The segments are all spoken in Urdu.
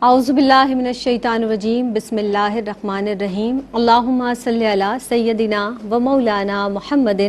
اعوذ باللہ من الشیطان الرجیم بسم اللہ الرحمن الرحیم اللہم صلی علی سیدنا و مولانا محمد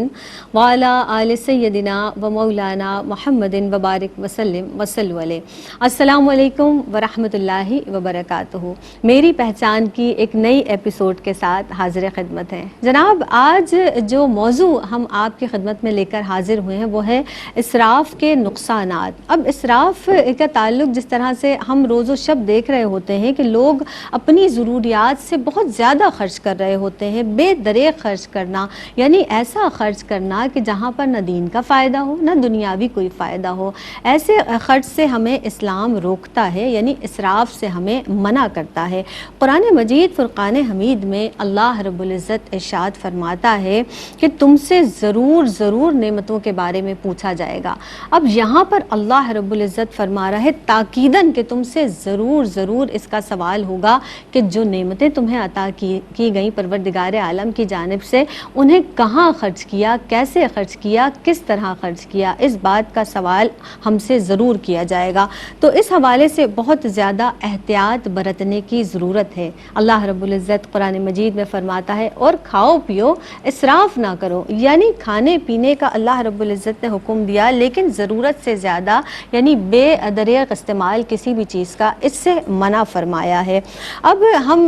وعلی آل سیدنا و مولانا محمد وبارک وسلم وصلو علیہ۔ السلام علیکم ورحمۃ اللہ وبرکاتہ۔ میری پہچان کی ایک نئی ایپیسوڈ کے ساتھ حاضر خدمت ہیں جناب۔ آج جو موضوع ہم آپ کی خدمت میں لے کر حاضر ہوئے ہیں وہ ہے اسراف کے نقصانات۔ اب اسراف کا تعلق جس طرح سے ہم روز و شب دیکھ رہے ہوتے ہیں کہ لوگ اپنی ضروریات سے بہت زیادہ خرچ کر رہے ہوتے ہیں، بے دریغ خرچ کرنا، یعنی ایسا خرچ کرنا کہ جہاں پر نہ دین کا فائدہ ہو نہ دنیاوی کوئی فائدہ ہو۔ ایسے خرچ سے ہمیں اسلام روکتا ہے، یعنی اسراف سے ہمیں منع کرتا ہے۔ قرآن مجید فرقان حمید میں اللہ رب العزت ارشاد فرماتا ہے کہ تم سے ضرور نعمتوں کے بارے میں پوچھا جائے گا۔ اب یہاں پر اللہ رب العزت فرما رہا ہے تاکیداً کہ تم سے ضرور اس کا سوال ہوگا کہ جو نعمتیں تمہیں عطا کی گئیں پروردگار عالم کی جانب سے، انہیں کہاں خرچ کیا، کیسے خرچ کیا، کس طرح خرچ کیا، اس بات کا سوال ہم سے ضرور کیا جائے گا۔ تو اس حوالے سے بہت زیادہ احتیاط برتنے کی ضرورت ہے۔ اللہ رب العزت قرآن مجید میں فرماتا ہے اور کھاؤ پیو اسراف نہ کرو، یعنی کھانے پینے کا اللہ رب العزت نے حکم دیا لیکن ضرورت سے زیادہ یعنی بے دریغ استعمال کسی بھی چیز کا اس سے منع فرمایا ہے۔ اب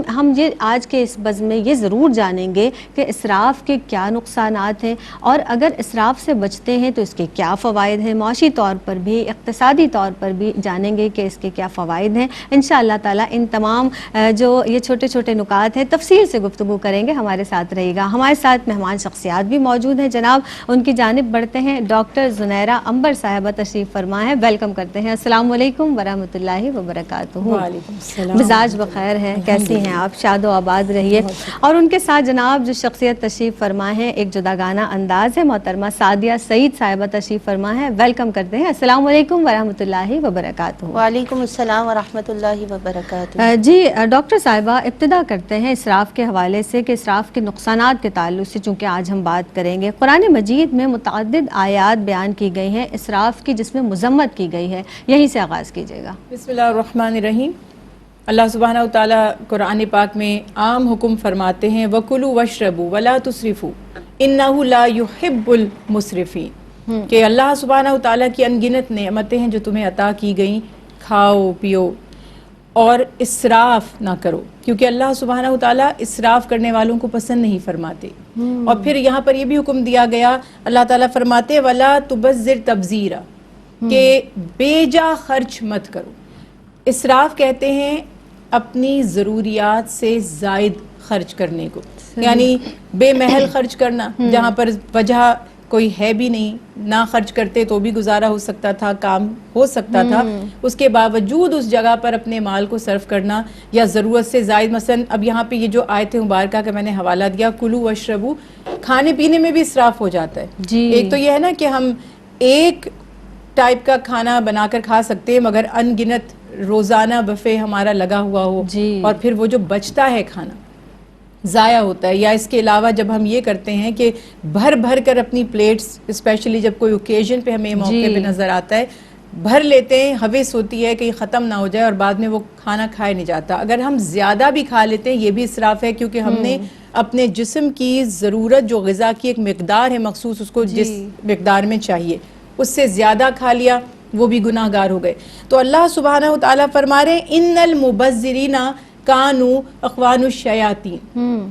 ہم یہ آج کے اس بزم میں یہ ضرور جانیں گے کہ اسراف کے کیا نقصانات ہیں، اور اگر اسراف سے بچتے ہیں تو اس کے کیا فوائد ہیں، معاشی طور پر بھی اقتصادی طور پر بھی جانیں گے کہ اس کے کیا فوائد ہیں۔ انشاءاللہ تعالی ان تمام جو یہ چھوٹے چھوٹے نکات ہیں تفصیل سے گفتگو کریں گے، ہمارے ساتھ رہے گا۔ ہمارے ساتھ مہمان شخصیات بھی موجود ہیں جناب، ان کی جانب بڑھتے ہیں۔ ڈاکٹر زنیرہ عنبر صاحبہ تشریف فرما ہے، ویلکم کرتے ہیں۔ السلام علیکم ورحمۃ اللہ وبرکاتہ۔ وعلیکم السلام۔ مزاج بخیر ہے، کیسی ہیں آپ؟ شاد و آباد رہیے۔ اور ان کے ساتھ جناب جو شخصیت تشریف فرما ہے ایک جداگانہ انداز ہے، محترمہ سعدیہ سعید صاحبہ تشریف فرما ہے، ویلکم کرتے ہیں۔ السلام علیکم ورحمۃ اللہ وبرکاتہ۔ وعلیکم السلام ورحمۃ اللہ وبرکاتہ۔ جی ڈاکٹر صاحبہ، ابتدا کرتے ہیں اسراف کے حوالے سے کہ اسراف کے نقصانات کے تعلق سے چونکہ آج ہم بات کریں گے۔ قرآن مجید میں متعدد آیات بیان کی گئی ہیں اسراف کی جس میں مذمت کی گئی ہے، یہیں سے آغاز کیجیے گا۔ بسم اللہ الرحمن الرحیم۔ اللہ سبحانہ وتعالیٰ قرآن پاک میں عام حکم فرماتے ہیں وَكُلُوا وَاشْرَبُوا وَلَا تُسْرِفُوا إِنَّهُ لَا يُحِبُّ الْمُسْرِفِينَ کہ اللہ سبحانہ وتعالیٰ کی انگنت نعمتیں ہیں جو تمہیں عطا کی گئیں، کھاؤ پیو اور اسراف نہ کرو، کیونکہ اللہ سبحانہ وتعالیٰ اسراف کرنے والوں کو پسند نہیں فرماتے۔ اور پھر یہاں پر یہ بھی حکم دیا گیا، اللہ تعالیٰ فرماتے وَلَا تُبَذِّرْ تَبْذِيرًا کہ بے جا خرچ مت کرو۔ اسراف کہتے ہیں اپنی ضروریات سے زائد خرچ کرنے کو، یعنی بے محل خرچ کرنا، جہاں پر وجہ کوئی ہے بھی نہیں، نہ خرچ کرتے تو بھی گزارا ہو سکتا تھا، کام ہو سکتا تھا، اس کے باوجود اس جگہ پر اپنے مال کو صرف کرنا یا ضرورت سے زائد۔ مثلا اب یہاں پہ یہ جو آیت مبارکہ کا میں نے حوالہ دیا کلو واشربو، کھانے پینے میں بھی اسراف ہو جاتا ہے۔ ایک تو یہ ہے نا کہ ہم ایک ٹائپ کا کھانا بنا کر کھا سکتے ہیں مگر ان گنت روزانہ بفے ہمارا لگا ہوا ہو، اور پھر وہ جو بچتا ہے کھانا ضائع ہوتا ہے۔ یا اس کے علاوہ جب ہم یہ کرتے ہیں کہ بھر کر اپنی پلیٹس، اسپیشلی جب کوئی اوکیزن پہ ہمیں موقع پہ نظر آتا ہے، بھر لیتے ہیں، ہوس ہوتی ہے کہ یہ ختم نہ ہو جائے اور بعد میں وہ کھانا کھایا نہیں جاتا۔ اگر ہم زیادہ بھی کھا لیتے ہیں یہ بھی اسراف ہے، کیونکہ ہم نے اپنے جسم کی ضرورت جو غذا کی ایک مقدار ہے مخصوص، اس کو جس مقدار میں چاہیے اس سے زیادہ کھا لیا، وہ بھی گناہ گار ہو گئے۔ تو اللہ سبحانہ وتعالیٰ فرما رہے ہیں ان المبذرین کانوا اخوان الشیاطین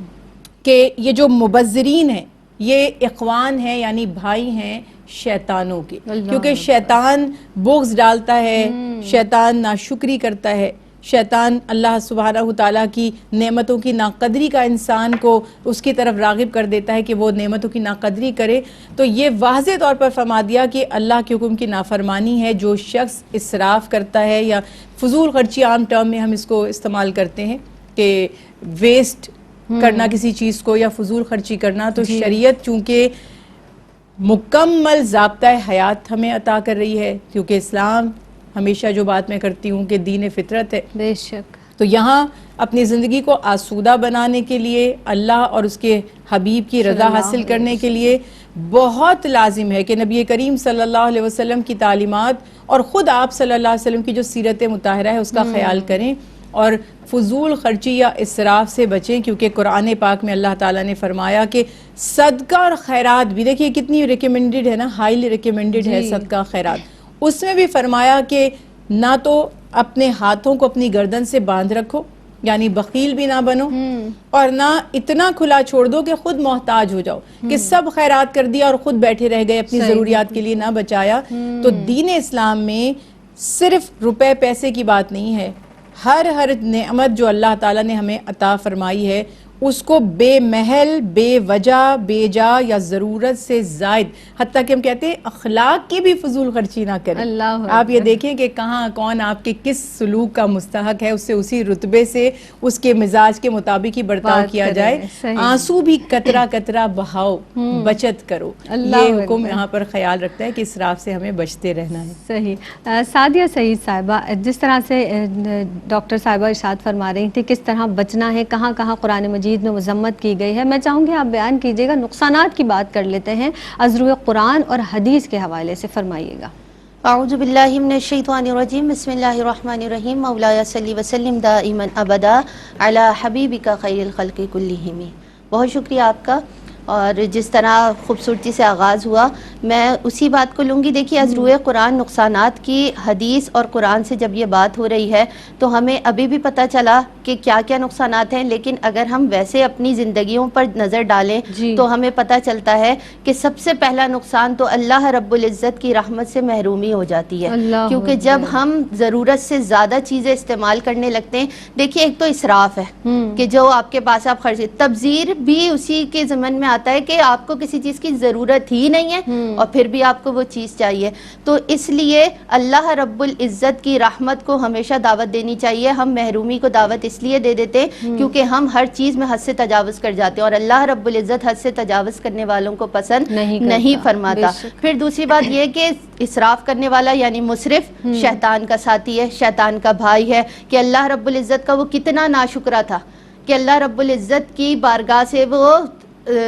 کہ یہ جو مبذرین ہیں یہ اخوان ہیں یعنی بھائی ہیں شیطانوں کے، کیونکہ شیطان بغض ڈالتا ہے، شیطان ناشکری کرتا ہے، شیطان اللہ سبحانہ وتعالیٰ کی نعمتوں کی ناقدری کا انسان کو اس کی طرف راغب کر دیتا ہے کہ وہ نعمتوں کی ناقدری کرے۔ تو یہ واضح طور پر فرما دیا کہ اللہ کے حکم کی نافرمانی ہے جو شخص اسراف کرتا ہے، یا فضول خرچی عام ٹرم میں ہم اس کو استعمال کرتے ہیں کہ ویسٹ کرنا کسی چیز کو یا فضول خرچی کرنا۔ تو شریعت چونکہ مکمل ضابطہ حیات ہمیں عطا کر رہی ہے، کیونکہ اسلام ہمیشہ جو بات میں کرتی ہوں کہ دین فطرت ہے، بے شک، تو یہاں اپنی زندگی کو آسودہ بنانے کے لیے، اللہ اور اس کے حبیب کی رضا حاصل کرنے کے لیے بہت لازم ہے کہ نبی کریم صلی اللہ علیہ وسلم کی تعلیمات اور خود آپ صلی اللہ علیہ وسلم کی جو سیرت مطہرہ ہے اس کا خیال کریں، اور فضول خرچی یا اسراف سے بچیں، کیونکہ قرآن پاک میں اللہ تعالیٰ نے فرمایا کہ صدقہ اور خیرات بھی، دیکھیے کتنی ریکمینڈڈ ہے نا، ہائیلی ریکمینڈڈ ہے صدقہ خیرات. اس میں بھی فرمایا کہ نہ تو اپنے ہاتھوں کو اپنی گردن سے باندھ رکھو، یعنی بخیل بھی نہ بنو، اور نہ اتنا کھلا چھوڑ دو کہ خود محتاج ہو جاؤ، کہ سب خیرات کر دیا اور خود بیٹھے رہ گئے، اپنی ضروریات کے لیے نہ بچایا. تو دین اسلام میں صرف روپے پیسے کی بات نہیں ہے، ہر نعمت جو اللہ تعالیٰ نے ہمیں عطا فرمائی ہے اس کو بے محل، بے وجہ، بے جا یا ضرورت سے زائد، حتیٰ کہ ہم کہتے ہیں اخلاق کی بھی فضول خرچی نہ کریں. آپ یہ دیکھیں کہ کہاں کون آپ کے کس سلوک کا مستحق ہے، اس سے اسی رتبے سے اس کے مزاج کے مطابق ہی برتاؤ کیا جائے. آنسو بھی قطرہ قطرہ بہاؤ، بچت کرو، یہ حکم یہاں پر خیال رکھتا ہے کہ اسراف سے ہمیں بچتے رہنا ہے. صحیح. سعدیہ سعید صاحبہ، جس طرح سے ڈاکٹر صاحبہ ارشاد فرما رہی تھی کس طرح بچنا ہے، کہاں کہاں قرآن مجید میں مذمت کی گئی ہے، میں چاہوں گی آپ بیان کیجئے گا. نقصانات کی بات کر لیتے ہیں از روئے قرآن اور حدیث کے حوالے سے، فرمائیے گا. اعوذ باللہ من الشیطان الرجیم، بسم اللہ الرحمن الرحیم. مولایا صلی وسلم دائما ابدا علی حبیبک خیر الخلق کلہم. بہت شکریہ آپ کا. اور جس طرح خوبصورتی سے آغاز ہوا، میں اسی بات کو لوں گی. دیکھیے از روئے قرآن نقصانات کی، حدیث اور قرآن سے جب یہ بات ہو رہی ہے تو ہمیں ابھی بھی پتہ چلا کہ کیا کیا نقصانات ہیں، لیکن اگر ہم ویسے اپنی زندگیوں پر نظر ڈالیں تو ہمیں پتہ چلتا ہے کہ سب سے پہلا نقصان تو اللہ رب العزت کی رحمت سے محرومی ہو جاتی ہے. کیونکہ جب ہم ضرورت سے زیادہ چیزیں استعمال کرنے لگتے ہیں، دیکھیے ایک تو اسراف ہے کہ جو آپ کے پاس آپ خرچ، تبذیر بھی اسی کے ضمن میں آتا ہے کہ آپ کو کسی چیز کی ضرورت ہی نہیں ہے اور پھر بھی آپ کو وہ چیز چاہیے. تو اس لیے اللہ رب العزت کی رحمت کو ہمیشہ دعوت دینی چاہیے. ہم محرومی کو دعوت اس لیے دے دیتے ہیں کیونکہ ہم ہر چیز میں حد سے تجاوز کر جاتے ہیں، اور اللہ رب العزت حد سے تجاوز کرنے والوں کو پسند نہیں فرماتا. پھر دوسری بات یہ کہ اسراف کرنے والا یعنی مسرف شیطان کا ساتھی ہے، شیطان کا بھائی ہے. کہ اللہ رب العزت کا وہ کتنا ناشکرا تھا کہ اللہ رب العزت کی بارگاہ سے وہ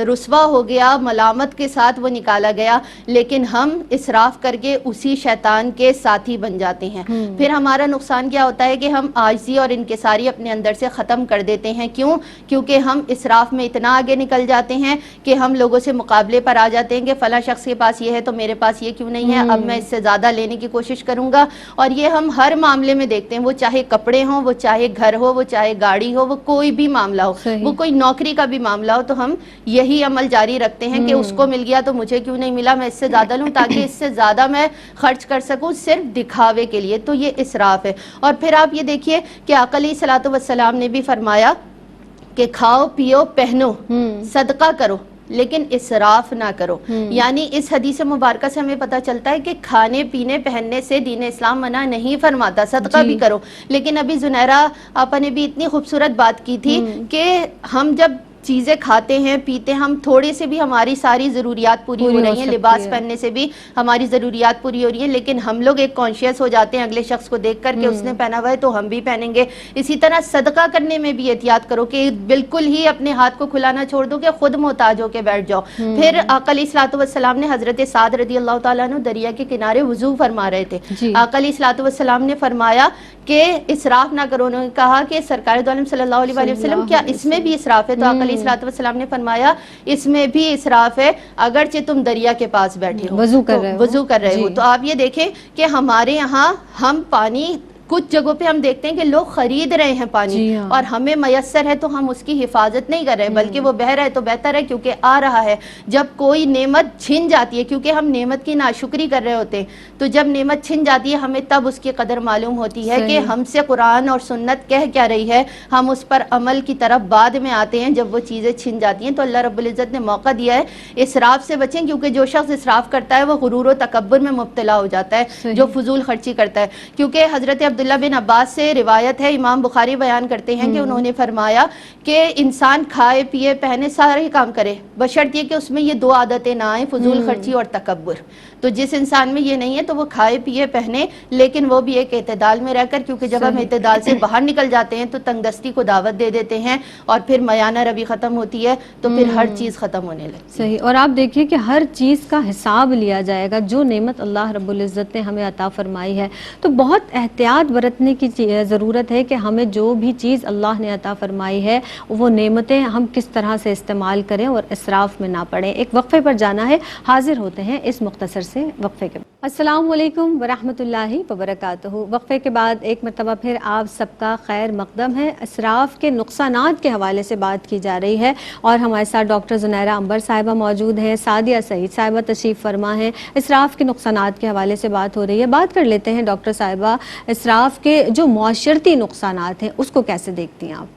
رسوا ہو گیا، ملامت کے ساتھ وہ نکالا گیا، لیکن ہم اسراف کر کے اسی شیطان کے ساتھی بن جاتے ہیں. پھر ہمارا نقصان کیا ہوتا ہے کہ ہم عاجزی اور انکساری اپنے اندر سے ختم کر دیتے ہیں. کیوں؟ کیونکہ ہم اسراف میں اتنا آگے نکل جاتے ہیں کہ ہم لوگوں سے مقابلے پر آ جاتے ہیں کہ فلاں شخص کے پاس یہ ہے تو میرے پاس یہ کیوں نہیں ہے، اب میں اس سے زیادہ لینے کی کوشش کروں گا. اور یہ ہم ہر معاملے میں دیکھتے ہیں، وہ چاہے کپڑے ہوں، وہ چاہے گھر ہو، وہ چاہے گاڑی ہو، وہ کوئی بھی معاملہ ہو، وہ کوئی نوکری کا بھی معاملہ ہو، تو ہم یہی عمل جاری رکھتے ہیں کہ اس کو مل گیا تو مجھے کیوں نہیں ملا، میں اس سے زیادہ لوں تاکہ اس سے زیادہ میں خرچ کر سکوں صرف دکھاوے کے لیے. تو یہ اسراف ہے. اور پھر آپ یہ دیکھیے کہ آقا علیہ الصلوۃ والسلام نے بھی فرمایا کہ کھاؤ پیو پہنو، صدقہ کرو، لیکن اسراف نہ کرو. یعنی اس حدیث مبارکہ سے ہمیں پتہ چلتا ہے کہ کھانے پینے پہننے سے دین اسلام منع نہیں فرماتا، صدقہ بھی کرو. لیکن ابھی زنیرہ آپا نے بھی اتنی خوبصورت بات کی تھی کہ ہم جب چیزیں کھاتے ہیں پیتے، ہم تھوڑے سے بھی ہماری ساری ضروریات پوری ہو رہی ہیں، لباس پہننے سے بھی ہماری ضروریات پوری ہو رہی ہیں، لیکن ہم لوگ ایک کانشیس ہو جاتے ہیں اگلے شخص کو دیکھ کر کہ اس نے پہنا ہوا ہے تو ہم بھی پہنیں گے. اسی طرح صدقہ کرنے میں بھی احتیاط کرو کہ بالکل ہی اپنے ہاتھ کو کھلانا چھوڑ دو کہ خود محتاج ہو کے بیٹھ جاؤ. پھر آقا علیہ الصلوۃ والسلام نے حضرت سعد رضی اللہ تعالیٰ عنہ دریا کے کنارے وضو فرما رہے تھے. آقا علیہ الصلوۃ والسلام نے فرمایا کہ اسراف نہ کرو. انہوں نے کہا کہ سرکار دو عالم صلی اللہ علیہ وسلم کیا اس میں بھی اسراف ہے؟ تو آقا علیہ الصلوۃ والسلام نے فرمایا اس میں بھی اسراف ہے، اگرچہ تم دریا کے پاس بیٹھے ہو، وضو کر رہے ہو. تو آپ یہ دیکھیں کہ ہمارے یہاں ہم پانی کچھ جگہوں پہ ہم دیکھتے ہیں کہ لوگ خرید رہے ہیں پانی اور ہمیں میسر ہے تو ہم اس کی حفاظت نہیں کر رہے، بلکہ وہ بہہ رہا ہے تو بہتر ہے کیونکہ آ رہا ہے. جب کوئی نعمت چھن جاتی ہے، کیونکہ ہم نعمت کی ناشکری کر رہے ہوتے ہیں، تو جب نعمت چھن جاتی ہے ہمیں تب اس کی قدر معلوم ہوتی ہے کہ ہم سے قرآن اور سنت کہہ کیا رہی ہے. ہم اس پر عمل کی طرف بعد میں آتے ہیں جب وہ چیزیں چھن جاتی ہیں. تو اللہ رب العزت نے موقع دیا ہے اسراف سے بچیں، کیونکہ جو شخص اسراف کرتا ہے وہ غرور و تکبر میں مبتلا ہو جاتا ہے، جو فضول خرچی کرتا ہے. کیونکہ حضرت عبداللہ بن عباس سے روایت ہے، امام بخاری بیان کرتے ہیں کہ انہوں نے فرمایا کہ انسان کھائے پیے پہنے سارے کام کرے بشرط یہ کہ اس میں یہ دو عادتیں نہ آئیں، فضول خرچی اور تکبر. تو جس انسان میں یہ نہیں ہے تو وہ کھائے پیے پہنے لیکن وہ بھی ایک اعتدال میں رہ کر، کیونکہ جب ہم اعتدال سے باہر نکل جاتے ہیں تو تنگ دستی کو دعوت دے دیتے ہیں اور پھر میانہ روی ختم ہوتی ہے تو پھر ہر چیز ختم ہونے لگتی ہے. صحیح. اور آپ دیکھیے کہ ہر چیز کا حساب لیا جائے گا. جو نعمت اللہ رب العزت نے ہمیں عطا فرمائی ہے تو بہت احتیاط برتنے کی ضرورت ہے کہ ہمیں جو بھی چیز اللہ نے عطا فرمائی ہے وہ نعمتیں ہم کس طرح سے استعمال کریں اور اسراف میں نہ پڑیں. ایک وقفے پر جانا ہے، حاضر ہوتے ہیں اس مختصر سے وقفے کے بعد. السلام علیکم ورحمۃ اللہ وبرکاتہ. وقفے کے بعد ایک مرتبہ پھر آپ سب کا خیر مقدم ہے. اسراف کے نقصانات کے حوالے سے بات کی جا رہی ہے اور ہمارے ساتھ ڈاکٹر زنیرہ عنبر صاحبہ موجود ہیں، سعدیہ سعید صاحبہ تشریف فرما ہیں. اسراف کے نقصانات کے حوالے سے بات ہو رہی ہے. بات کر لیتے ہیں ڈاکٹر صاحبہ، اسراف کے جو معاشرتی نقصانات ہیں اس کو کیسے دیکھتی ہیں آپ؟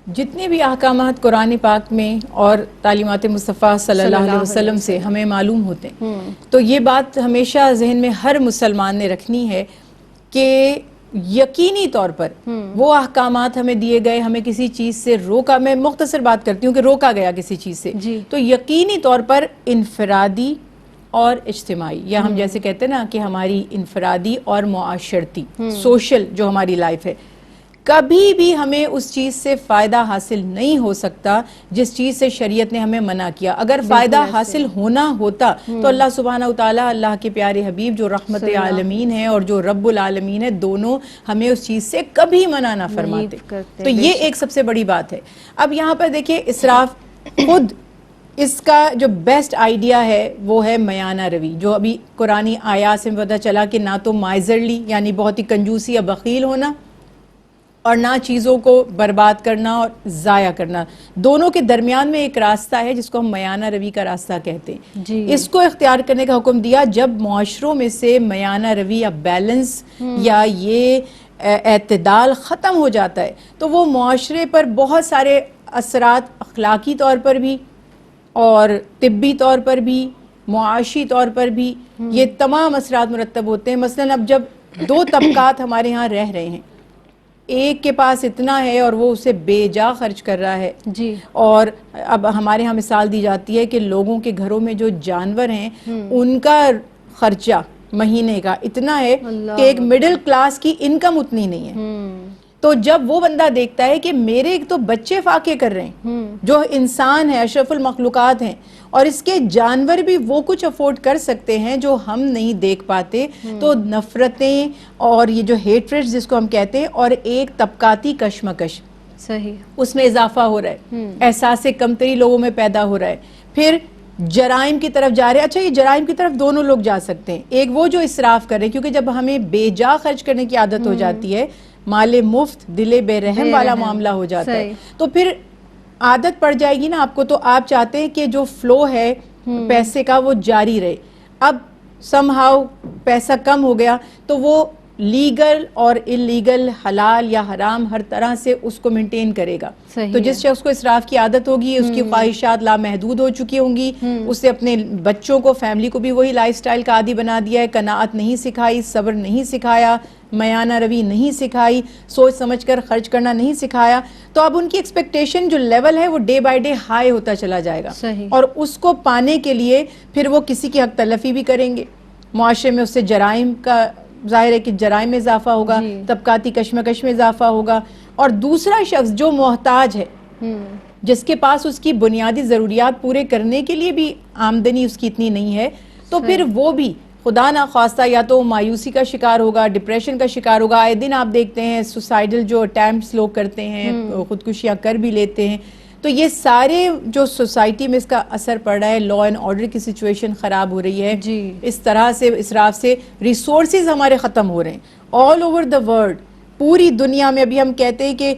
جتنے بھی احکامات قرآن پاک میں اور تعلیمات مصطفیٰ صلی اللہ علیہ وسلم سے ہمیں معلوم ہوتے ہیں تو یہ بات ہمیشہ ذہن میں ہر مسلمان نے رکھنی ہے کہ یقینی طور پر وہ احکامات ہمیں دیے گئے، ہمیں کسی چیز سے روکا، میں مختصر بات کرتی ہوں کہ روکا گیا کسی چیز سے تو یقینی طور پر انفرادی اور اجتماعی، یا ہم جیسے کہتے ہیں نا کہ ہماری انفرادی اور معاشرتی سوشل جو ہماری لائف ہے، کبھی بھی ہمیں اس چیز سے فائدہ حاصل نہیں ہو سکتا جس چیز سے شریعت نے ہمیں منع کیا. اگر فائدہ حاصل ہونا ہوتا تو اللہ سبحانہ وتعالی، اللہ کے پیارے حبیب جو رحمت عالمین ہیں اور جو رب العالمین ہے، دونوں ہمیں اس چیز سے کبھی منع نہ فرماتے. تو یہ ایک سب سے بڑی بات ہے. اب یہاں پر دیکھیں، اسراف خود اس کا جو بیسٹ آئیڈیا ہے وہ ہے میانہ روی، جو ابھی قرآنی آیات سے پتہ چلا کہ نہ تو مائزرلی یعنی بہت ہی کنجوسی یا بخیل ہونا، اور نہ چیزوں کو برباد کرنا اور ضائع کرنا. دونوں کے درمیان میں ایک راستہ ہے جس کو ہم میانہ روی کا راستہ کہتے ہیں. اس کو اختیار کرنے کا حکم دیا جب معاشروں میں سے میانہ روی یا بیلنس یا یہ اعتدال ختم ہو جاتا ہے تو وہ معاشرے پر بہت سارے اثرات اخلاقی طور پر بھی اور طبی طور پر بھی، معاشی طور پر بھی، یہ تمام اثرات مرتب ہوتے ہیں. مثلا اب جب دو طبقات ہمارے ہاں رہ رہے ہیں، ایک کے پاس اتنا ہے اور وہ اسے بے جا خرچ کر رہا ہے، اور اب ہمارے ہاں مثال دی جاتی ہے کہ لوگوں کے گھروں میں جو جانور ہیں ان کا خرچہ مہینے کا اتنا ہے کہ ایک مڈل کلاس کی انکم اتنی نہیں ہے. تو جب وہ بندہ دیکھتا ہے کہ میرے ایک تو بچے فاقے کر رہے ہیں جو انسان ہے، اشرف المخلوقات ہیں، اور اس کے جانور بھی وہ کچھ افورڈ کر سکتے ہیں جو ہم نہیں دیکھ پاتے، تو نفرتیں اور یہ جو ہیٹریڈ جس کو ہم کہتے ہیں اور ایک طبقاتی کشمکش اس میں اضافہ ہو رہا ہے، احساس کمتری لوگوں میں پیدا ہو رہا ہے. پھر جرائم کی طرف جا رہے ہیں. اچھا، یہ جرائم کی طرف دونوں لوگ جا سکتے ہیں. ایک وہ جو اسراف کر رہے ہیں، کیونکہ جب ہمیں بے جا خرچ کرنے کی عادت ہو جاتی ہے، مال مفت دل بے رحم والا معاملہ ہو جاتا ہے، تو پھر عادت پڑ جائے گی نا آپ کو. تو آپ چاہتے ہیں کہ جو فلو ہے پیسے کا وہ جاری رہے. اب سم ہاؤ پیسہ کم ہو گیا تو وہ لیگل اور اللیگل، حلال یا حرام، ہر طرح سے اس کو مینٹین کرے گا. تو جس شخص کو اسراف کی عادت ہوگی، اس کی خواہشات لامحدود ہو چکی ہوں گی، اسے اپنے بچوں کو، فیملی کو بھی وہی لائف سٹائل کا عادی بنا دیا ہے. قناعت نہیں سکھائی، صبر نہیں سکھایا، میانہ روی نہیں سکھائی، سوچ سمجھ کر خرچ کرنا نہیں سکھایا. تو اب ان کی ایکسپیکٹیشن جو لیول ہے وہ ڈے بائی ڈے ہائی ہوتا چلا جائے گا، اور اس کو پانے کے لیے پھر وہ کسی کی حق تلفی بھی کریں گے. معاشرے میں اس سے جرائم کا ظاہر ہے کہ جرائم میں اضافہ ہوگا، طبقاتی کشمکش میں اضافہ ہوگا. اور دوسرا شخص جو محتاج ہے، جس کے پاس اس کی بنیادی ضروریات پورے کرنے کے لیے بھی آمدنی اس کی اتنی نہیں ہے، تو پھر وہ بھی خدا نہ خواستہ یا تو مایوسی کا شکار ہوگا، ڈپریشن کا شکار ہوگا. آئے دن آپ دیکھتے ہیں سوسائڈل جو اٹیمپٹس لوگ کرتے ہیں، خودکشیاں کر بھی لیتے ہیں. تو یہ سارے جو سوسائٹی میں اس کا اثر پڑ رہا ہے، لا اینڈ آرڈر کی سچویشن خراب ہو رہی ہے. اس طرح سے اسراف سے ریسورسز ہمارے ختم ہو رہے ہیں آل اوور دا ورلڈ. پوری دنیا میں ابھی ہم کہتے ہیں کہ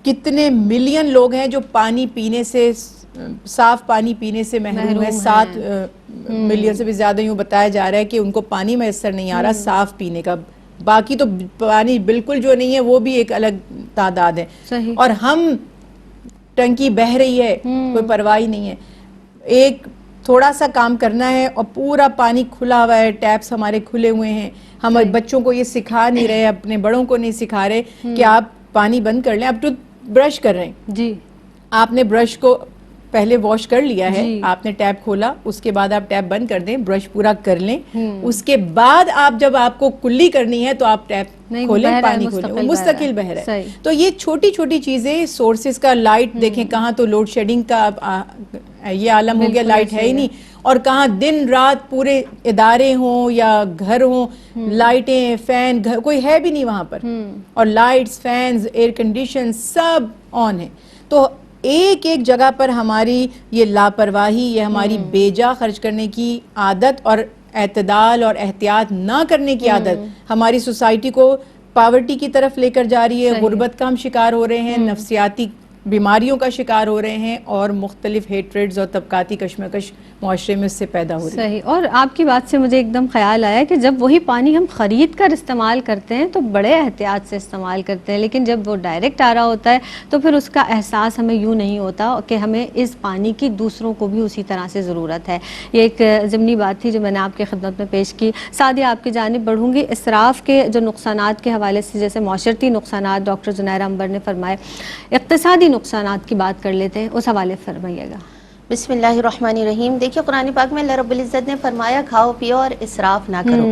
کتنے ملین لوگ ہیں جو پانی پینے سے، صاف پانی پینے سے محروم ہیں. 7 ملین سے بھی زیادہ یوں بتایا جا رہا ہے کہ ان کو پانی میسر نہیں آ رہا صاف پینے کا. باقی تو پانی بالکل جو نہیں ہے وہ بھی ایک الگ تعداد ہے. اور ہم ٹنکی بہہ رہی ہے، کوئی پرواہ نہیں ہے. ایک تھوڑا سا کام کرنا ہے اور پورا پانی کھلا ہوا ہے، ٹیپس ہمارے کھلے ہوئے ہیں. ہم بچوں کو یہ سکھا نہیں رہے، اپنے بڑوں کو نہیں سکھا رہے کہ آپ پانی بند کر لیں. آپ ٹوتھ برش کر رہے ہیں، آپ نے برش کو پہلے واش کر لیا ہے, جی. آپ نے ٹیپ کھولا, اس کے بعد آپ ٹیپ بند کر دیں, برش پورا کر لیں, اس کے بعد آپ جب آپ کو کلی کرنی ہے تو آپ ٹیپ کھولیں, پانی کھولیں, وہ مستقل بہ رہا ہے. تو یہ چھوٹی چھوٹی چیزیں, سورسز کا لائٹ دیکھیں, کہاں تو لوڈ شیڈنگ کا یہ عالم ہو گیا, لائٹ ہے ہی نہیں, اور کہاں دن رات پورے ادارے ہوں یا گھر ہوں, لائٹیں فین کوئی ہے بھی نہیں وہاں پر, اور لائٹس فینز ایئر کنڈیشن سب آن ہیں. تو ایک ایک جگہ پر ہماری یہ لاپرواہی, یہ ہماری بیجا خرچ کرنے کی عادت اور اعتدال اور احتیاط نہ کرنے کی عادت ہماری سوسائٹی کو پاورٹی کی طرف لے کر جا رہی ہے, غربت کا ہم شکار ہو رہے ہیں, نفسیاتی بیماریوں کا شکار ہو رہے ہیں, اور مختلف ہیٹریڈز اور طبقاتی کشمکش معاشرے میں اس سے پیدا ہو رہی ہے. صحیح. اور آپ کی بات سے مجھے ایک دم خیال آیا کہ جب وہی پانی ہم خرید کر استعمال کرتے ہیں تو بڑے احتیاط سے استعمال کرتے ہیں, لیکن جب وہ ڈائریکٹ آ رہا ہوتا ہے تو پھر اس کا احساس ہمیں یوں نہیں ہوتا کہ ہمیں اس پانی کی دوسروں کو بھی اسی طرح سے ضرورت ہے. یہ ایک ضمنی بات تھی جو میں نے آپ کی خدمت میں پیش کی. سعدیہ, آپ کی جانب بڑھوں گی. اسراف کے جو نقصانات کے حوالے سے, جیسے معاشرتی نقصانات ڈاکٹر زنیرہ عنبر نے فرمائے, اقتصادی نقصانات کی بات کر لیتے ہیں, اس حوالے فرمائیے گا. بسم اللہ الرحمن الرحیم. دیکھیے قرآن پاک میں اللہ رب العزت نے فرمایا کھاؤ پیو اور اسراف نہ کرو.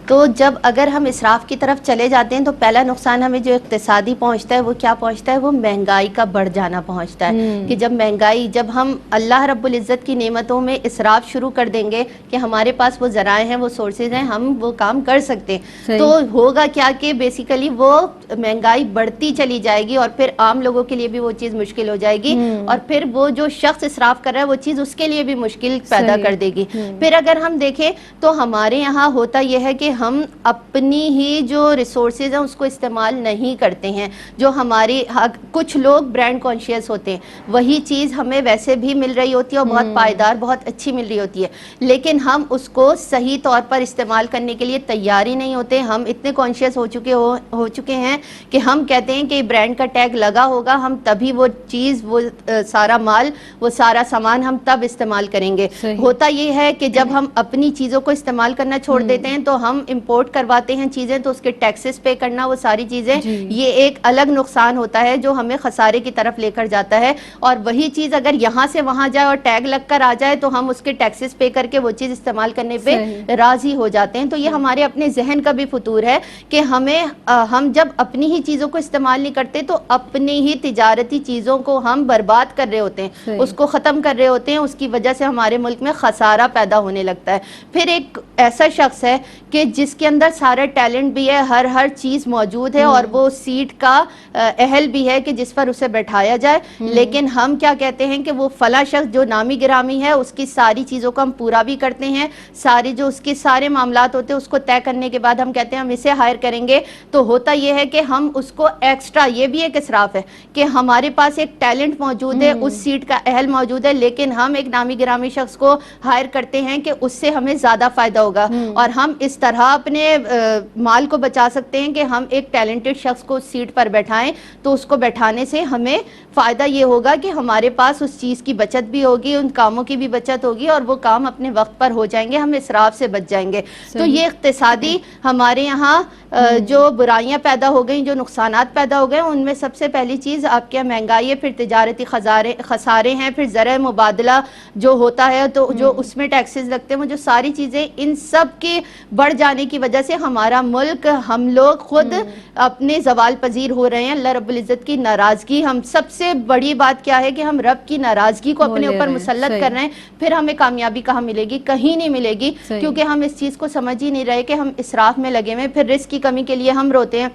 تو جب اگر ہم اسراف کی طرف چلے جاتے ہیں تو پہلا نقصان ہمیں جو اقتصادی پہنچتا ہے وہ کیا پہنچتا ہے, وہ مہنگائی کا بڑھ جانا پہنچتا ہے. کہ جب مہنگائی, جب ہم اللہ رب العزت کی نعمتوں میں اسراف شروع کر دیں گے کہ ہمارے پاس وہ ذرائع ہیں, وہ سورسز ہیں, ہم وہ کام کر سکتے ہیں, تو ہوگا کیا کہ بیسیکلی وہ مہنگائی بڑھتی چلی جائے گی, اور پھر عام لوگوں کے لیے بھی وہ چیز مشکل ہو جائے گی, اور پھر وہ جو شخص اسراف کر رہا ہے وہ چیز اس کے لیے بھی مشکل پیدا کر دے گی. پھر اگر ہم دیکھیں تو ہمارے یہاں ہوتا یہ ہے کہ ہم اپنی ہی جو ریسورسز ہیں اس کو استعمال نہیں کرتے ہیں. جو ہماری کچھ لوگ برانڈ کانشیس ہوتے ہیں, وہی چیز ہمیں ویسے بھی مل رہی ہوتی ہے اور بہت پائیدار, بہت اچھی مل رہی ہوتی ہے, لیکن ہم اس کو صحیح طور پر استعمال کرنے کے لیے تیار ہی نہیں ہوتے. ہم اتنے کانشیس ہو چکے ہیں کہ ہم کہتے ہیں کہ برانڈ کا ٹیگ لگا ہوگا, ہم تبھی وہ چیز, وہ سارا مال, وہ سارا سامان ہم تب استعمال کریں گے. ہوتا یہ ہے کہ جب ہم اپنی چیزوں کو استعمال کرنا چھوڑ دیتے ہیں تو ہم امپورٹ کرواتے ہیں چیزیں, تو اس کے ٹیکسز پے کرنا, وہ ساری چیزیں, یہ ایک الگ نقصان ہوتا ہے جو ہمیں خسارے کی طرف لے کر جاتا ہے. اور وہی چیز اگر یہاں سے وہاں جائے اور ٹیگ لگ کر آ جائے تو ہم اس کے ٹیکسز پے کر کے وہ چیز استعمال کرنے پہ راضی ہو جاتے ہیں. تو یہ ہمارے اپنے ذہن کا بھی فطور ہے کہ ہم جب اپنی ہی چیزوں کو استعمال نہیں کرتے تو اپنی ہی تجارتی چیزوں کو ہم برباد کر رہے ہوتے ہیں, اس کو ختم کر رہے ہوتے ہیں. اس کی وجہ سے ہمارے ملک میں خسارہ پیدا ہونے لگتا ہے. پھر ایک ایسا شخص ہے کہ جس کے اندر سارا ٹیلنٹ بھی ہے, ہر چیز موجود ہے, اور وہ سیٹ کا اہل بھی ہے کہ جس پر اسے بیٹھایا جائے, لیکن ہم کیا کہتے ہیں کہ وہ فلاں شخص جو نامی گرامی ہے اس کی ساری چیزوں کو ہم پورا بھی کرتے ہیں, ساری جو اس کے سارے معاملات ہوتے ہیں اس کو طے کرنے کے بعد ہم کہتے ہیں ہم اسے ہائر کریں گے. تو ہوتا یہ ہے کہ ہم اس کو ایکسٹرا, یہ بھی ایک اسراف ہے کہ ہمارے پاس ایک ٹیلنٹ موجود ہے, اس سیٹ کا اہل موجود ہے, لیکن ہم ایک نامی گرامی شخص کو ہائر کرتے ہیں کہ اس سے ہمیں زیادہ فائدہ ہوگا. اور ہم اس طرح اپنے مال کو بچا سکتے ہیں کہ ہم ایک ٹیلنٹڈ شخص کو سیٹ پر بیٹھائیں, تو اس کو بیٹھانے سے ہمیں فائدہ یہ ہوگا کہ ہمارے پاس اس چیز کی بچت بھی ہوگی, ان کاموں کی بھی بچت ہوگی, اور وہ کام اپنے وقت پر ہو جائیں گے, ہم اسراف سے بچ جائیں گے. تو یہ اقتصادی ہمارے یہاں جو برائیاں پیدا ہو گئیں, جو نقصانات پیدا ہو گئے, ان میں سب سے پہلی چیز آپ کے مہنگائی ہے, پھر تجارتی خسارے ہیں, پھر زرع مبادلہ جو ہوتا ہے تو جو اس میں ٹیکسز لگتے ہیں, وہ جو ساری چیزیں, ان سب کے بڑھ جانے کی وجہ سے ہمارا ملک, ہم لوگ خود اپنے زوال پذیر ہو رہے ہیں. اللہ رب العزت کی ناراضگی, ہم سب سے بڑی بات کیا ہے کہ ہم رب کی ناراضگی کو اپنے اوپر مسلط کر رہے ہیں. پھر ہمیں کامیابی کہاں ملے گی؟ کہیں نہیں ملے گی, کیونکہ ہم اس چیز کو سمجھ ہی نہیں رہے کہ ہم اسراف میں لگے ہوئے. پھر رزق کی کمی کے لیے ہم روتے ہیں,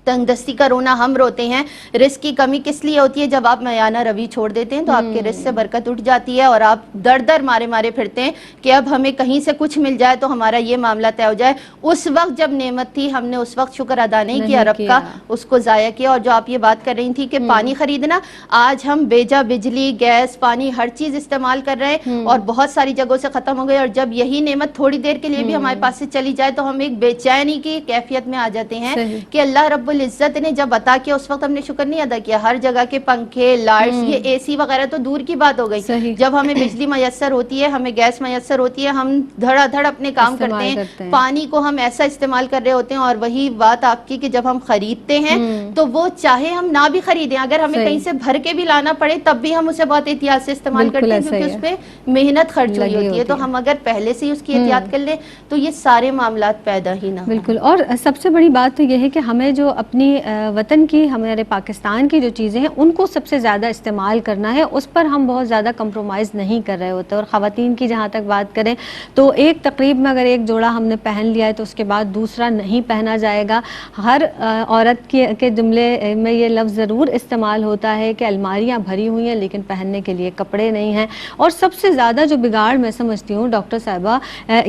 تنگ دستی کا رونا ہم روتے ہیں. رزق کی کمی کس لیے ہوتی ہے؟ جب آپ میانہ روی چھوڑ دیتے ہیں تو آپ کے رزق سے برکت اٹھ جاتی ہے, اور آپ در مارے پھرتے ہیں کہ اب ہمیں کہیں سے کچھ مل جائے تو ہمارا یہ معاملہ طے ہو جائے. اس وقت جب نعمت تھی ہم نے اس وقت شکر ادا نہیں کیا رب کا, اس کو ضائع کیا. اور جو آپ یہ بات کر رہی تھی کہ پانی خریدنا, آج ہم بیجا بجلی, گیس, پانی, ہر چیز استعمال کر رہے ہیں, اور بہت ساری جگہوں سے ختم ہو گئے. اور جب یہی نعمت تھوڑی دیر کے لیے بھی ہمارے پاس سے چلی جائے تو ہم ایک بے چینی کی کیفیت میں آ جاتے ہیں کہ اللہ رب العزت نے جب عطا کیا اس وقت ہم نے شکر نہیں ادا کیا. ہر جگہ کے پنکھے، لائٹس، یہ اے سی وغیرہ تو دور کی بات ہو گئی. جب ہمیں بجلی میسر ہوتی ہے، ہمیں گیس میسر ہوتی ہے، ہم دھڑا دھڑ اپنے کام کرتے ہیں. پانی کو ہم ایسا استعمال کر رہے ہوتے ہیں. اور وہی بات آپ کی کہ جب ہم خریدتے ہیں تو وہ چاہے ہم نہ بھی خریدیں، اگر ہمیں کہیں سے بھر کے بھی لانا پڑے تب بھی ہم اسے بہت احتیاط سے استعمال کرتے ہیں، کیونکہ اس پہ محنت خرچ ہوئی ہوتی ہے. تو ہم اگر پہلے سے ہی اس کی احتیاط کر لیں تو یہ سارے معاملات پیدا ہی نہ ہوں. بالکل. اور سب سے بڑی بات تو یہ ہے کہ ہمیں جو اپنی وطن کی، ہمارے پاکستان کی جو چیزیں ہیں ان کو سب سے زیادہ استعمال کرنا ہے. اس پر ہم بہت زیادہ کمپرومائز نہیں کر رہے ہوتے. اور خواتین کی جہاں تک بات کریں تو ایک تقریب میں اگر ایک جوڑا ہم نے پہن لیا ہے تو اس کے بعد دوسرا نہیں پہنا جائے گا. ہر عورت کے جملے میں یہ لفظ ضرور استعمال ہوتا ہے کہ الماریاں بھری ہوئی ہیں لیکن پہننے کے لیے کپڑے نہیں ہیں. اور سب سے زیادہ جو بگاڑ میں سمجھتی ہوں ڈاکٹر صاحبہ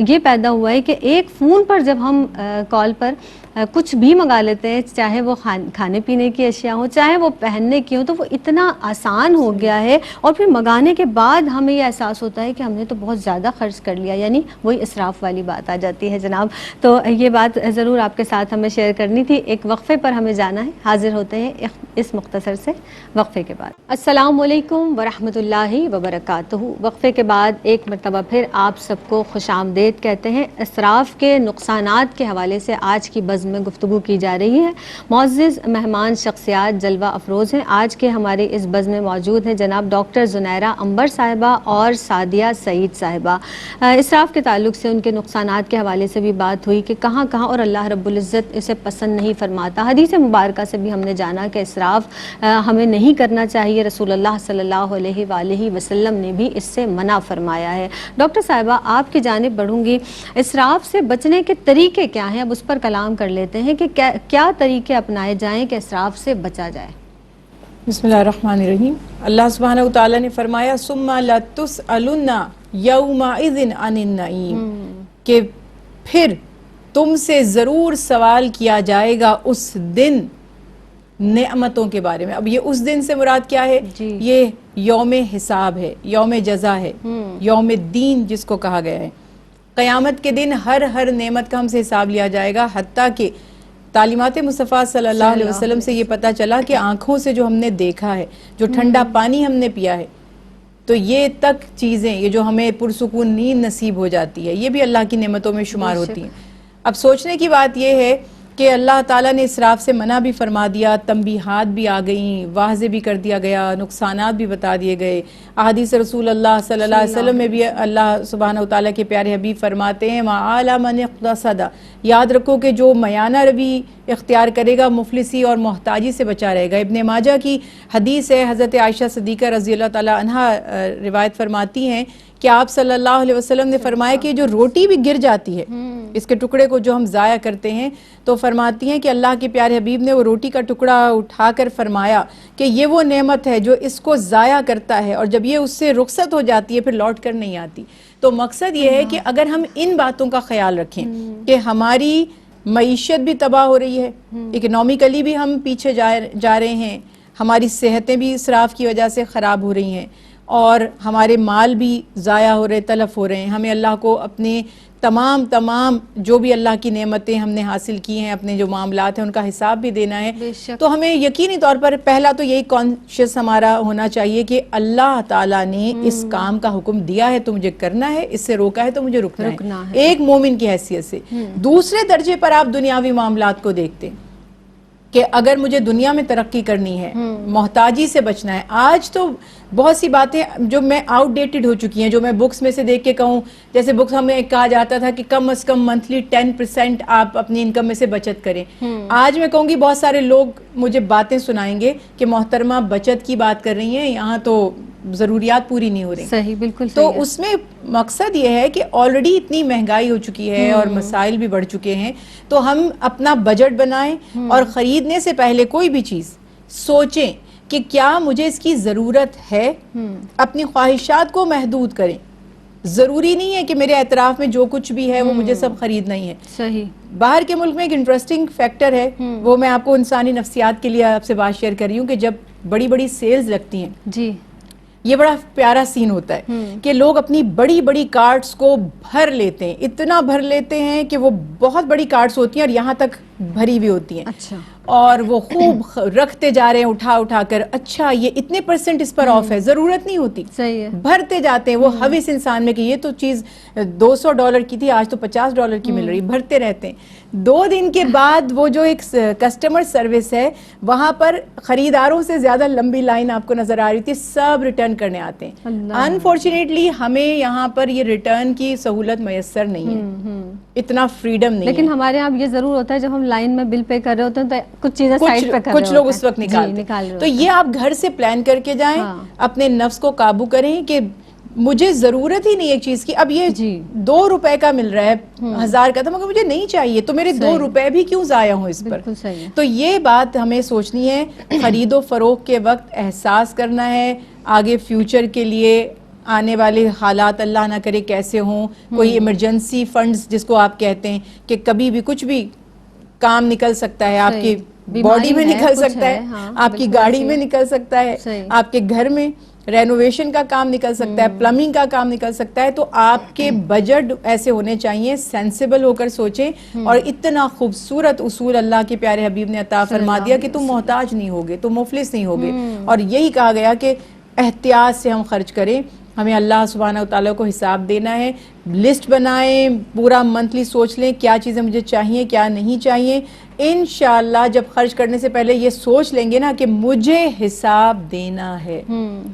یہ پیدا ہوا ہے کہ ایک فون پر جب ہم کال پر کچھ بھی منگا لیتے ہیں، چاہے وہ کھانے پینے کی اشیاء ہوں، چاہے وہ پہننے کی ہوں، تو وہ اتنا آسان ہو گیا ہے. اور پھر منگانے کے بعد ہمیں یہ احساس ہوتا ہے کہ ہم نے تو بہت زیادہ خرچ کر لیا، یعنی وہی اسراف والی بات آ جاتی ہے جناب. تو یہ بات ضرور آپ کے ساتھ ہمیں شیئر کرنی تھی. ایک وقفے پر ہمیں جانا ہے. حاضر ہوتے ہیں اس مختصر سے وقفے کے بعد. السلام علیکم ورحمۃ اللہ وبرکاتہ. وقفے کے بعد ایک مرتبہ پھر آپ سب کو خوش آمدید کہتے ہیں. اسراف کے نقصانات کے حوالے سے آج کی بزم میں گفتگو کی جا رہی ہے. معزز مہمان شخصیات جلوہ افروز ہیں. آج کے ہمارے اس بزم میں موجود ہیں جناب ڈاکٹر زنیرہ عنبر صاحبہ اور سعدیہ سعید صاحبہ. اسراف کے تعلق سے ان کے نقصانات کے حوالے سے بھی بات ہوئی کہ کہاں کہاں اور اللہ رب العزت اسے پسند نہیں فرماتا. حدیث مبارکہ سے بھی ہم نے جانا کہ اسراف ہمیں نہیں کرنا چاہیے. رسول اللہ صلی اللہ علیہ وآلہ وسلم نے بھی اس سے منع فرمایا ہے. ڈاکٹر صاحبہ آپ کی جانب بڑھوں گی. اسراف سے بچنے کے طریقے کیا ہیں؟ اب اس پر کلام کر لیتے ہیں کہ کیا طریقے اپنائے جائیں کہ اسراف سے بچا جائے. بسم اللہ الرحمن الرحیم. اللہ سبحانہ وتعالی نے فرمایا ثم لتسألن یومئذ عن النعیم، کہ پھر تم سے ضرور سوال کیا جائے گا اس دن نعمتوں کے بارے میں. اب یہ اس دن سے مراد کیا ہے؟ یہ یوم حساب ہے، یوم جزا ہے، یوم الدین جس کو کہا گیا ہے. قیامت کے دن ہر نعمت کا ہم سے حساب لیا جائے گا. حتیٰ کہ تعلیمات مصطفیٰ صلی اللہ علیہ وسلم سے یہ پتہ چلا کہ آنکھوں سے جو ہم نے دیکھا ہے، جو ٹھنڈا پانی ہم نے پیا ہے، تو یہ تک چیزیں، یہ جو ہمیں پرسکون نیند نصیب ہو جاتی ہے، یہ بھی اللہ کی نعمتوں میں شمار ہوتی ہیں. اب سوچنے کی بات یہ ہے کہ اللہ تعالیٰ نے اسراف سے منع بھی فرما دیا، تنبیہات بھی آ گئیں، واضح بھی کر دیا گیا، نقصانات بھی بتا دیے گئے. احادیث رسول اللہ صلی اللہ علیہ وسلم میں بھی اللہ سبحانہ وتعالیٰ کے پیارے حبیب فرماتے ہیں وَعَلَى مَنِ اقْتَصَدَ، یاد رکھو کہ جو میانہ روی اختیار کرے گا مفلسی اور محتاجی سے بچا رہے گا. ابن ماجہ کی حدیث ہے، حضرت عائشہ صدیقہ رضی اللہ تعالیٰ عنہا روایت فرماتی ہیں کہ آپ صلی اللہ علیہ وسلم نے فرمایا کہ جو روٹی بھی گر جاتی ہے، اس کے ٹکڑے کو جو ہم ضائع کرتے ہیں، تو فرماتی ہیں کہ اللہ کے پیارے حبیب نے وہ روٹی کا ٹکڑا اٹھا کر فرمایا کہ یہ وہ نعمت ہے جو اس کو ضائع کرتا ہے، اور جب یہ اس سے رخصت ہو جاتی ہے پھر لوٹ کر نہیں آتی. تو مقصد یہ ہے کہ اگر ہم ان باتوں کا خیال رکھیں کہ ہماری معیشت بھی تباہ ہو رہی ہے، اکنومیکلی بھی ہم پیچھے جا رہے ہیں، ہماری صحتیں بھی اسراف کی وجہ سے خراب ہو رہی ہیں، اور ہمارے مال بھی ضائع ہو رہے، تلف ہو رہے ہیں. ہمیں اللہ کو اپنے تمام جو بھی اللہ کی نعمتیں ہم نے حاصل کی ہیں، اپنے جو معاملات ہیں ان کا حساب بھی دینا ہے. تو ہمیں یقینی طور پر پہلا تو یہی کانشیس ہمارا ہونا چاہیے کہ اللہ تعالیٰ نے اس کام کا حکم دیا ہے تو مجھے کرنا ہے، اس سے روکا ہے تو مجھے رکنا ہے، ایک مومن کی حیثیت سے. دوسرے درجے پر آپ دنیاوی معاملات کو دیکھتے ہیں کہ اگر مجھے دنیا میں ترقی کرنی ہے، محتاجی سے بچنا ہے. آج تو بہت سی باتیں جو میں آؤٹ ڈیٹڈ ہو چکی ہیں، جو میں بکس میں سے دیکھ کے کہوں، جیسے بکس ہمیں کہا جاتا تھا کہ کم از کم منتھلی 10% آپ اپنی انکم میں سے بچت کریں. آج میں کہوں گی بہت سارے لوگ مجھے باتیں سنائیں گے کہ محترمہ بچت کی بات کر رہی ہیں، یہاں تو ضروریات پوری نہیں ہو رہی. صحیح، بالکل. تو اس میں مقصد یہ ہے کہ آلریڈی اتنی مہنگائی ہو چکی ہے اور مسائل بھی بڑھ چکے ہیں، تو ہم اپنا بجٹ بنائیں اور خریدنے سے پہلے کوئی بھی چیز سوچیں کہ کیا مجھے اس کی ضرورت ہے. اپنی خواہشات کو محدود کریں. ضروری نہیں ہے کہ میرے اعتراف میں جو کچھ بھی ہے وہ مجھے سب خریدنا ہی ہے. صحیح. باہر کے ملک میں ایک انٹرسٹنگ فیکٹر ہے، وہ میں آپ کو انسانی نفسیات کے لیے آپ سے بات شیئر کر رہی ہوں کہ جب بڑی بڑی سیلز لگتی ہیں، جی، یہ بڑا پیارا سین ہوتا ہے کہ لوگ اپنی بڑی بڑی کارٹس کو بھر لیتے ہیں، اتنا بھر لیتے ہیں کہ وہ بہت بڑی کارٹس ہوتی ہیں اور یہاں تک بھری ہوئی ہوتی ہیں, اچھا, اور وہ خوب رکھتے جا رہے ہیں اٹھا اٹھا کر, اچھا یہ اتنے % اس پر آف ہے, ضرورت نہیں ہوتی, صحیح ہے, بھرتے جاتے ہیں. وہ حوث انسان میں کہ یہ تو چیز $200 کی تھی, آج تو $50 کی مل رہی, بھرتے رہتے ہیں. 2 دن کے بعد وہ جو ایک کسٹمر سروس ہے وہاں پر خریداروں سے زیادہ لمبی لائن آپ کو نظر آ رہی تھی, سب ریٹرن کرنے آتے ہیں. انفارچونیٹلی ہمیں یہاں پر یہ ریٹرن کی سہولت میسر نہیں ہے, اتنا فریڈم نہیں ہے. لیکن ہمارے یہاں یہ ضرور ہوتا ہے جب ہم لائن میں بل پے کر رہے ہوتے ہیں تو کچھ چیزیں سائڈ پہ کر رہے ہوتے ہیں, کچھ لوگ اس وقت نکالتے. تو یہ آپ گھر سے پلان کر کے جائیں, اپنے نفس کو قابو کریں کہ مجھے ضرورت ہی نہیں ایک چیز کی, اب یہ $2 کا مل رہا ہے 1000 کا, تو مگر مجھے نہیں چاہیے, تو میرے $2 بھی کیوں ضائع ہوں اس پر. تو یہ بات ہمیں سوچنی ہے, خرید و فروخت کے وقت احساس کرنا ہے, آگے فیوچر کے لیے آنے والے حالات اللہ نہ کرے کیسے ہوں, کوئی ایمرجنسی فنڈز جس کو آپ کہتے ہیں کہ کبھی بھی کچھ بھی کام نکل سکتا ہے, آپ کی باڈی میں نکل سکتا ہے, آپ کی گاڑی میں نکل سکتا ہے, آپ کے گھر میں رینوویشن کا کام نکل سکتا ہے, پلمبنگ کا کام نکل سکتا ہے. تو آپ کے بجٹ ایسے ہونے چاہیے, سینسیبل ہو کر سوچیں. اور اتنا خوبصورت اصول اللہ کے پیارے حبیب نے عطا فرما دیا کہ تم محتاج نہیں ہوگے, تم مفلس نہیں ہوگے. اور یہی کہا گیا کہ احتیاط سے ہم خرچ کریں, ہمیں اللہ سبحانہ وتعالیٰ کو حساب دینا ہے. لسٹ بنائیں, پورا منتھلی سوچ لیں کیا چیزیں مجھے چاہیے کیا نہیں چاہیے. انشاءاللہ جب خرچ کرنے سے پہلے یہ سوچ لیں گے نا کہ مجھے حساب دینا ہے,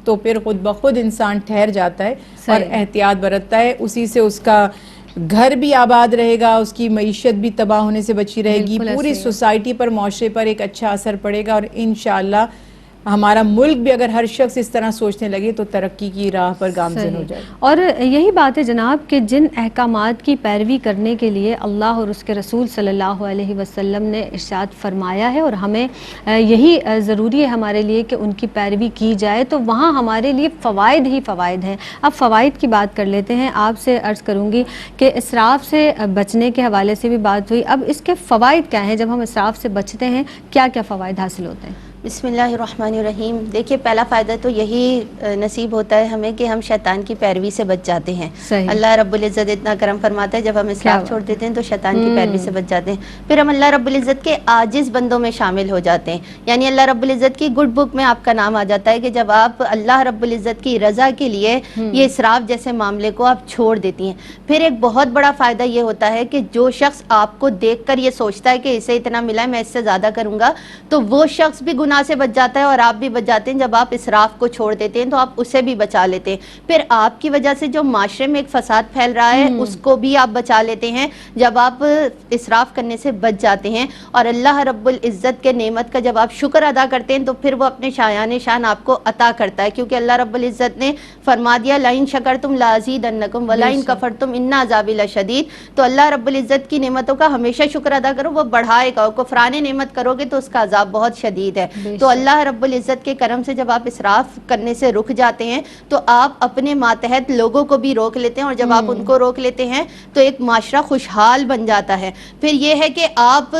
تو پھر خود بخود انسان ٹھہر جاتا ہے اور احتیاط برتتا ہے. اسی سے اس کا گھر بھی آباد رہے گا, اس کی معیشت بھی تباہ ہونے سے بچی رہے گی, پوری سوسائٹی پر معاشرے پر ایک اچھا اثر پڑے گا. اور انشاءاللہ ہمارا ملک بھی اگر ہر شخص اس طرح سوچنے لگے تو ترقی کی راہ پر گامزن ہو جائے. اور یہی بات ہے جناب کہ جن احکامات کی پیروی کرنے کے لیے اللہ اور اس کے رسول صلی اللہ علیہ وسلم نے ارشاد فرمایا ہے, اور ہمیں یہی ضروری ہے ہمارے لیے کہ ان کی پیروی کی جائے, تو وہاں ہمارے لیے فوائد ہی فوائد ہیں. اب فوائد کی بات کر لیتے ہیں. آپ سے عرض کروں گی کہ اسراف سے بچنے کے حوالے سے بھی بات ہوئی, اب اس کے فوائد کیا ہیں؟ جب ہم اسراف سے بچتے ہیں کیا کیا فوائد حاصل ہوتے ہیں؟ بسم اللہ الرحمن الرحیم. دیکھیے پہلا فائدہ تو یہی نصیب ہوتا ہے ہمیں کہ ہم شیطان کی پیروی سے بچ جاتے ہیں. اللہ رب العزت اتنا کرم فرماتا ہے, جب ہم اسراف چھوڑ دیتے ہیں تو شیطان کی پیروی سے بچ جاتے ہیں. پھر ہم اللہ رب العزت کے عاجز بندوں میں شامل ہو جاتے ہیں, یعنی اللہ رب العزت کی گڈ بک میں آپ کا نام آ جاتا ہے کہ جب آپ اللہ رب العزت کی رضا کے لیے یہ اسراف جیسے معاملے کو آپ چھوڑ دیتی ہیں. پھر ایک بہت بڑا فائدہ یہ ہوتا ہے کہ جو شخص آپ کو دیکھ کر یہ سوچتا ہے کہ اسے اتنا ملا ہے میں اس سے زیادہ کروں گا, تو وہ شخص بھی گناہ سے بچ جاتا ہے اور آپ بھی بچ جاتے ہیں. جب آپ اسراف کو چھوڑ دیتے ہیں تو آپ اسے بھی بچا لیتے ہیں. پھر آپ کی وجہ سے جو معاشرے میں ایک فساد پھیل رہا ہے اس کو بھی آپ بچا لیتے ہیں جب آپ اسراف کرنے سے بچ جاتے ہیں. اور اللہ رب العزت کے نعمت کا جب آپ شکر ادا کرتے ہیں تو پھر وہ اپنے شایان شان آپ کو عطا کرتا ہے, کیونکہ اللہ رب العزت نے فرما دیا لئن شکرتم لازیدنکم ولئن کفرتم ان عذابی لشدید. تو اللہ رب العزت کی نعمتوں کا ہمیشہ شکر ادا کرو, وہ بڑھائے گا. کفران نعمت کرو گے تو اس کا عذاب بہت شدید ہے. تو اللہ رب العزت کے کرم سے جب آپ اسراف کرنے سے رک جاتے ہیں تو آپ اپنے ماتحت لوگوں کو بھی روک لیتے ہیں, اور جب آپ ان کو روک لیتے ہیں تو ایک معاشرہ خوشحال بن جاتا ہے. پھر یہ ہے کہ آپ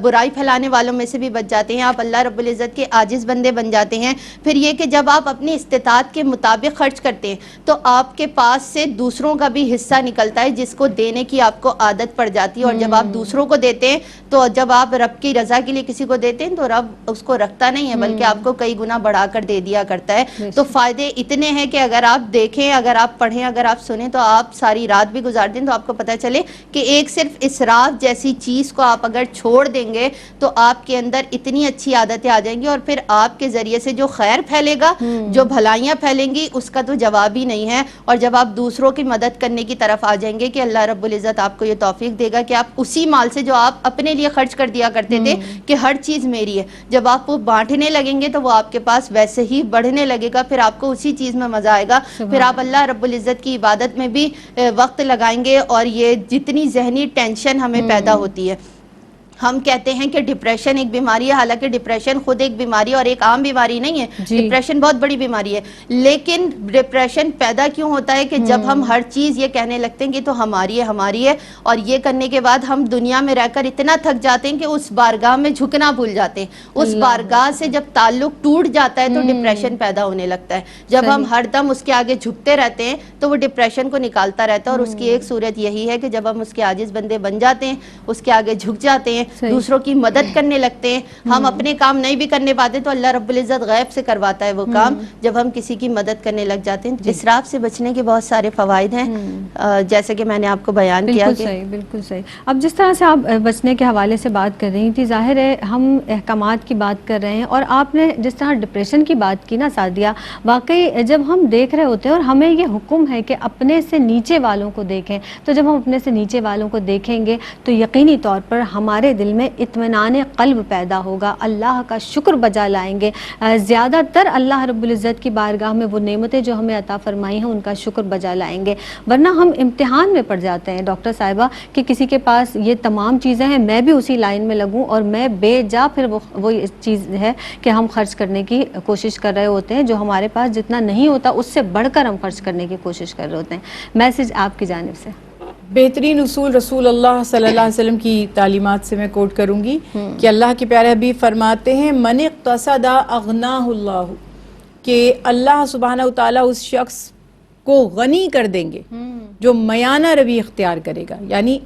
برائی پھیلانے والوں میں سے بھی بچ جاتے ہیں, آپ اللہ رب العزت کے عاجز بندے بن جاتے ہیں. پھر یہ کہ جب آپ اپنی استطاعت کے مطابق خرچ کرتے ہیں تو آپ کے پاس سے دوسروں کا بھی حصہ نکلتا ہے جس کو دینے کی آپ کو عادت پڑ جاتی ہے. اور جب آپ دوسروں کو دیتے ہیں تو جب آپ رب کی رضا کے لیے کسی کو دیتے ہیں تو رب اس کو رکھتا نہیں ہے بلکہ آپ کو کئی گنا بڑھا کر دے دیا کرتا ہے. تو فائدے اتنے ہیں کہ اگر آپ دیکھیں, اگر آپ پڑھیں, اگر آپ سنیں تو آپ ساری رات بھی گزار دیں تو آپ کو پتہ چلے کہ ایک صرف اسراف جیسی چیز کو آپ اگر چھوڑ دیں گے تو آپ کے اندر اتنی اچھی عادتیں آ جائیں گی, اور پھر آپ کے ذریعے سے جو خیر پھیلے گا, جو بھلائیاں پھیلیں گی, اس کا تو جواب ہی نہیں ہے. اور جب آپ دوسروں کی مدد کرنے کی طرف آ جائیں گے کہ اللہ رب العزت آپ کو یہ توفیق دے گا کہ آپ اسی مال سے جو آپ اپنے لیے خرچ کر دیا کرتے تھے کہ ہر چیز میری ہے, جب آپ وہ بانٹنے لگیں گے تو وہ آپ کے پاس ویسے ہی بڑھنے لگے گا. پھر آپ کو اسی چیز میں مزہ آئے گا, پھر آپ اللہ رب العزت کی عبادت میں بھی وقت لگائیں گے. اور یہ جتنی ذہنی ٹینشن ہمیں پیدا ہوتی ہے, ہم کہتے ہیں کہ ڈپریشن ایک بیماری ہے, حالانکہ ڈپریشن خود ایک بیماری اور ایک عام بیماری نہیں ہے. ڈپریشن بہت بڑی بیماری ہے, لیکن ڈپریشن پیدا کیوں ہوتا ہے کہ جب ہم ہر چیز یہ کہنے لگتے ہیں کہ تو ہماری ہے ہماری ہے, اور یہ کرنے کے بعد ہم دنیا میں رہ کر اتنا تھک جاتے ہیں کہ اس بارگاہ میں جھکنا بھول جاتے ہیں. اس بارگاہ سے جب تعلق ٹوٹ جاتا ہے تو ڈپریشن پیدا ہونے لگتا ہے. جب ہم ہر دم اس کے آگے جھکتے رہتے ہیں تو وہ ڈپریشن کو نکالتا رہتا ہے. اور اس کی ایک صورت یہی ہے کہ جب ہم اس کے عاجز بندے بن جاتے ہیں, اس کے آگے جھک جاتے ہیں, دوسروں کی مدد کرنے لگتے ہیں. ہم اپنے کام نہیں بھی کرنے پاتے تو اللہ رب العزت غیب سے کرواتا ہے وہ کام جب ہم کسی کی مدد کرنے لگ جاتے ہیں. اسراف سے بچنے کے بہت سارے فوائد ہیں جیسے کہ میں نے آپ کو بیان کیا. بالکل صحیح. اب جس طرح سے آپ بچنے کے حوالے سے بات کر رہی تھی، ظاہر ہے ہم احکامات کی بات کر رہے ہیں، اور آپ نے جس طرح ڈپریشن کی بات کی نا سعدیہ، واقعی جب ہم دیکھ رہے ہوتے ہیں اور ہمیں یہ حکم ہے کہ اپنے سے نیچے والوں کو دیکھیں، تو جب ہم اپنے سے نیچے والوں کو دیکھیں گے تو یقینی طور پر ہمارے دل میں اطمینان قلب پیدا ہوگا، اللہ کا شکر بجا لائیں گے، زیادہ تر اللہ رب العزت کی بارگاہ میں وہ نعمتیں جو ہمیں عطا فرمائی ہیں ان کا شکر بجا لائیں گے. ورنہ ہم امتحان میں پڑ جاتے ہیں ڈاکٹر صاحبہ کہ کسی کے پاس یہ تمام چیزیں ہیں، میں بھی اسی لائن میں لگوں، اور میں بے جا پھر وہ چیز ہے کہ ہم خرچ کرنے کی کوشش کر رہے ہوتے ہیں، جو ہمارے پاس جتنا نہیں ہوتا اس سے بڑھ کر ہم خرچ کرنے کی کوشش کر رہے ہوتے ہیں. میسج آپ کی جانب سے. بہترین اصول رسول اللہ صلی اللہ علیہ وسلم کی تعلیمات سے میں کوٹ کروں گی کہ اللہ کے پیارے حبیب فرماتے ہیں من اقتصد اغناہ اللہ، کہ اللہ سبحانہ وتعالیٰ اس شخص کو غنی کر دیں گے جو میانہ روی اختیار کرے گا، یعنی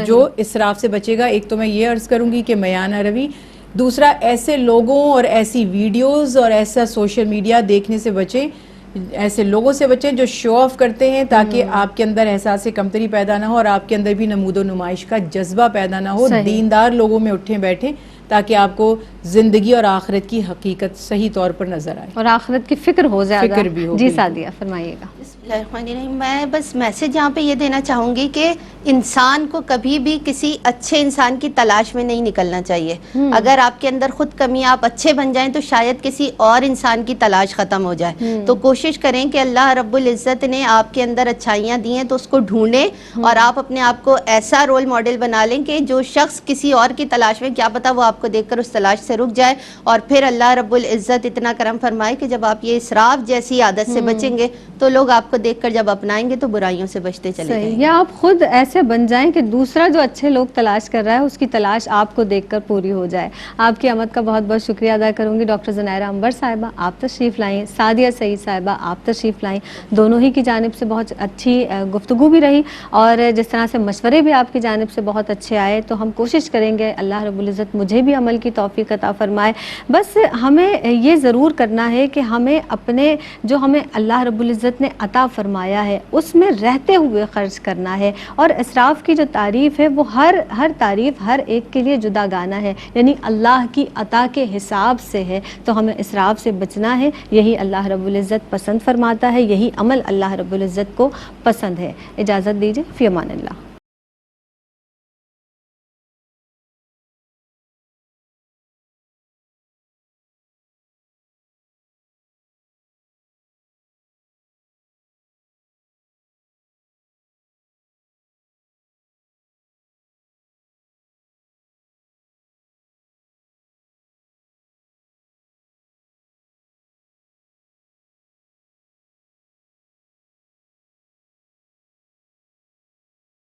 جو اسراف سے بچے گا. ایک تو میں یہ عرض کروں گی کہ میانہ روی، دوسرا ایسے لوگوں اور ایسی ویڈیوز اور ایسا سوشل میڈیا دیکھنے سے بچیں، ایسے لوگوں سے بچیں جو شو آف کرتے ہیں، تاکہ آپ کے اندر احساس کمتری پیدا نہ ہو اور آپ کے اندر بھی نمود و نمائش کا جذبہ پیدا نہ ہو. دیندار لوگوں میں اٹھیں بیٹھیں تاکہ آپ کو زندگی اور آخرت کی حقیقت صحیح طور پر نظر آئے اور آخرت کی فکر ہو زیادہ. فکر بھی ہو. جی سعدیہ فرمائیے گا. بسم اللہ الرحمن الرحیم. میں بس میسج یہاں پہ یہ دینا چاہوں گی کہ انسان کو کبھی بھی کسی اچھے انسان کی تلاش میں نہیں نکلنا چاہیے. اگر آپ کے اندر خود کمی، آپ اچھے بن جائیں تو شاید کسی اور انسان کی تلاش ختم ہو جائے. تو کوشش کریں کہ اللہ رب العزت نے آپ کے اندر اچھائیاں دی ہیں تو اس کو ڈھونڈیں اور آپ اپنے آپ کو ایسا رول ماڈل بنا لیں کہ جو شخص کسی اور کی تلاش میں، کیا پتہ وہ آپ کو دیکھ کر اس تلاش سے رک جائے، اور پھر اللہ رب العزت اتنا کرم فرمائے کہ جب آپ یہ اسراف جیسی عادت سے بچیں گے تو لوگ آپ کو دیکھ کر جب اپنائیں گے تو برائیوں سے بچتے چلے جائیں گے. یا آپ خود ایسے بن جائیں کہ دوسرا جو اچھے لوگ تلاش کر رہا ہے اس کی تلاش آپ کو دیکھ کر پوری ہو جائے. آپ کی آمد کا بہت بہت شکریہ ادا کروں گی. ڈاکٹر زنیرہ عنبر صاحبہ آپ تشریف لائیں، سعدیہ سعید صاحبہ آپ تشریف لائیں. دونوں ہی کی جانب سے بہت اچھی گفتگو بھی رہی، اور جس طرح سے مشورے بھی آپ کی جانب سے بہت اچھے آئے. تو ہم کوشش کریں گے اللہ رب العزت مجھے بھی عمل کی توفیق عطا فرمائے. بس ہمیں یہ ضرور کرنا ہے کہ ہمیں اپنے جو ہمیں اللہ رب العزت نے عطا فرمایا ہے اس میں رہتے ہوئے خرچ کرنا ہے. اور اسراف کی جو تعریف ہے وہ ہر تعریف ہر ایک کے لیے جدا گانا ہے، یعنی اللہ کی عطا کے حساب سے ہے. تو ہمیں اسراف سے بچنا ہے، یہی اللہ رب العزت پسند فرماتا ہے، یہی عمل اللہ رب العزت کو پسند ہے. اجازت دیجیے، فی امان اللہ.